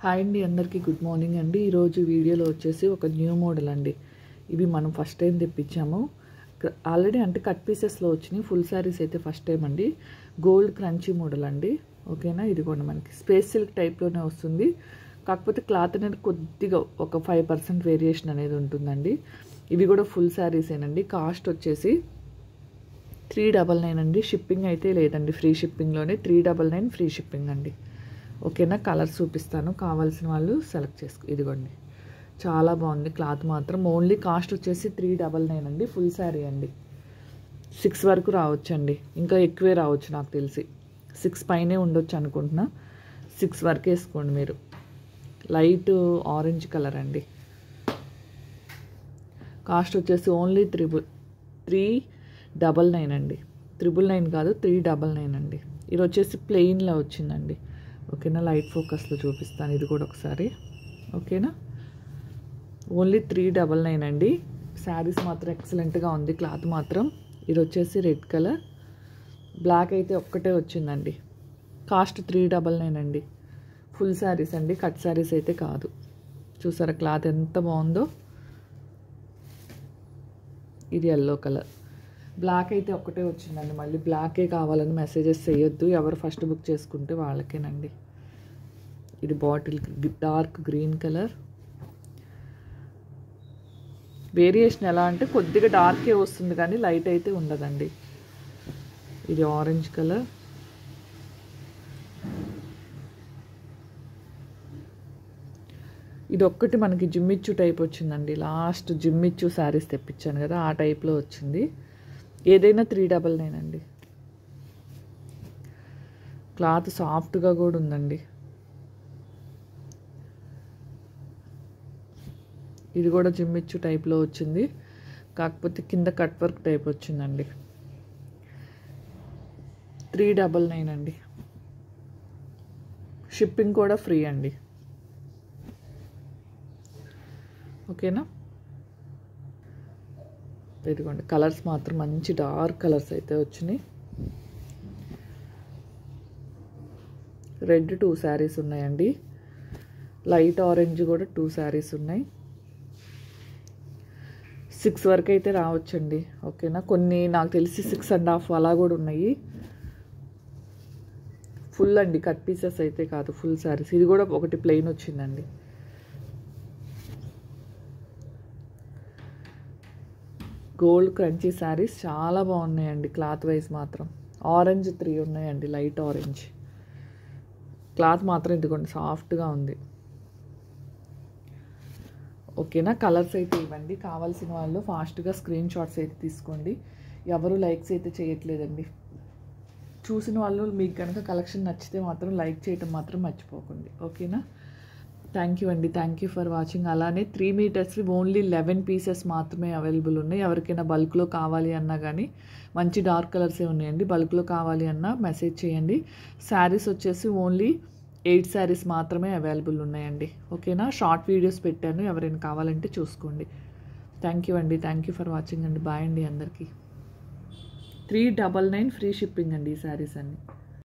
Hi అండి, అందరికీ good morning అండి. ఈరోజు వీడియోలో వచ్చేసి ఒక న్యూ మోడల్ అండి. ఇవి మనం ఫస్ట్ టైం తెప్పించాము. ఆల్రెడీ అంటే కట్ పీసెస్లో వచ్చినాయి. ఫుల్ శారీస్ అయితే ఫస్ట్ టైం అండి. గోల్డ్ క్రంచీ మోడల్ అండి. ఓకేనా, ఇది కూడా మనకి స్పేస్ సిల్క్ టైప్లోనే వస్తుంది. కాకపోతే క్లాత్ అనేది కొద్దిగా ఒక 5% వేరియేషన్ అనేది ఉంటుందండి. ఇవి కూడా ఫుల్ శారీసేనండి. కాస్ట్ వచ్చేసి 399 అండి. షిప్పింగ్ అయితే లేదండి, ఫ్రీ షిప్పింగ్లోనే 399 ఫ్రీ షిప్పింగ్ అండి. ఓకేనా, కలర్స్ చూపిస్తాను, కావాల్సిన వాళ్ళు సెలెక్ట్ చేసుకో. ఇదిగోండి, చాలా బాగుంది క్లాత్ మాత్రం. ఓన్లీ కాస్ట్ వచ్చేసి 399 అండి. ఫుల్ శారీ అండి. 6 వరకు రావచ్చండి, ఇంకా ఎక్కువే రావచ్చు నాకు తెలిసి. 6 పైనే ఉండొచ్చు అనుకుంటున్నా. 6 వరకు వేసుకోండి మీరు. లైట్ ఆరెంజ్ కలర్ అండి. కాస్ట్ వచ్చేసి ఓన్లీ 399 అండి. 999 కాదు, 399 అండి. ఇది వచ్చేసి ప్లెయిన్లో వచ్చిందండి. ఓకేనా, లైట్ ఫోకస్లో చూపిస్తాను ఇది కూడా ఒకసారి. ఓకేనా, ఓన్లీ 399 అండి. శారీస్ మాత్రం ఎక్సలెంట్గా ఉంది, క్లాత్ మాత్రం. ఇది వచ్చేసి రెడ్ కలర్, బ్లాక్ అయితే ఒక్కటే వచ్చిందండి. కాస్ట్ 399 అండి. ఫుల్ శారీస్ అండి, కట్ శారీస్ అయితే కాదు. చూసారా క్లాత్ ఎంత బాగుందో. ఇది ఎల్లో కలర్, బ్లాక్ అయితే ఒక్కటే వచ్చిందండి. మళ్ళీ బ్లాకే కావాలని మెసేజెస్ చేయొద్దు, ఎవరు ఫస్ట్ బుక్ చేసుకుంటే వాళ్ళకేనండి. ఇది bottle dark green colour. Variation ఎలా అంటే కొద్దిగా డార్కే వస్తుంది కానీ లైట్ అయితే ఉండదండి. ఇది ఆరెంజ్ కలర్. ఇది ఒక్కటి మనకి జిమ్మిచ్చు టైప్ వచ్చిందండి. లాస్ట్ జిమ్మిచ్చు శారీస్ తెప్పించాను కదా, ఆ టైప్లో వచ్చింది. ఏదైనా 399 అండి. క్లాత్ సాఫ్ట్గా కూడా ఉందండి. ఇది కూడా జిమ్మిచ్చు టైప్లో వచ్చింది, కాకపోతే కింద కట్ వర్క్ టైప్ వచ్చిందండి. 399 అండి. షిప్పింగ్ కూడా ఫ్రీ అండి. ఓకేనా, ఇదిగోండి కలర్స్ మాత్రం మంచి డార్క్ కలర్స్ అయితే వచ్చినాయి. రెడ్ 2 శారీస్ ఉన్నాయండి. లైట్ ఆరెంజ్ కూడా 2 శారీస్ ఉన్నాయి. 6 వరకు అయితే రావచ్చండి. ఓకేనా, కొన్ని నాకు తెలిసి 6.5 అలా కూడా ఉన్నాయి. ఫుల్ అండి, కట్ పీసెస్ అయితే కాదు, ఫుల్ శారీస్. ఇది కూడా ఒకటి ప్లెయిన్ వచ్చిందండి. గోల్డ్ క్రంచీ శారీస్ చాలా బాగున్నాయండి. క్లాత్ వైజ్ మాత్రం ఆరెంజ్ 3 ఉన్నాయండి, లైట్ ఆరెంజ్. క్లాత్ మాత్రం ఇదిగోండి సాఫ్ట్గా ఉంది. ఓకేనా, కలర్స్ అయితే ఇవ్వండి. కావాల్సిన వాళ్ళు ఫాస్ట్గా స్క్రీన్ షాట్స్ అయితే తీసుకోండి. ఎవరు లైక్స్ అయితే చేయట్లేదండి. చూసిన వాళ్ళు మీకు కనుక కలెక్షన్ నచ్చితే మాత్రం లైక్ చేయటం మాత్రం మర్చిపోకండి. ఓకేనా, థ్యాంక్ యూ అండి. Thank you for watching. అలానే 3 మీటర్స్ ఓన్లీ 11 పీసెస్ మాత్రమే అవైలబుల్ ఉన్నాయి. ఎవరికైనా బల్క్లో కావాలి అన్నా కానీ మంచి డార్క్ కలర్సే ఉన్నాయండి. బల్క్లో కావాలి అన్నా మెసేజ్ చేయండి. శారీస్ వచ్చేసి ఓన్లీ 8 శారీస్ మాత్రమే అవైలబుల్ ఉన్నాయండి. ఓకేనా, షార్ట్ వీడియోస్ పెట్టాను, ఎవరైనా కావాలంటే చూసుకోండి. థ్యాంక్ యూ అండి. థ్యాంక్ యూ ఫర్ వాచింగ్ అండి. బాయ్ అండి అందరికీ. 399 ఫ్రీ షిప్పింగ్ అండి ఈ శారీస్ అన్నీ.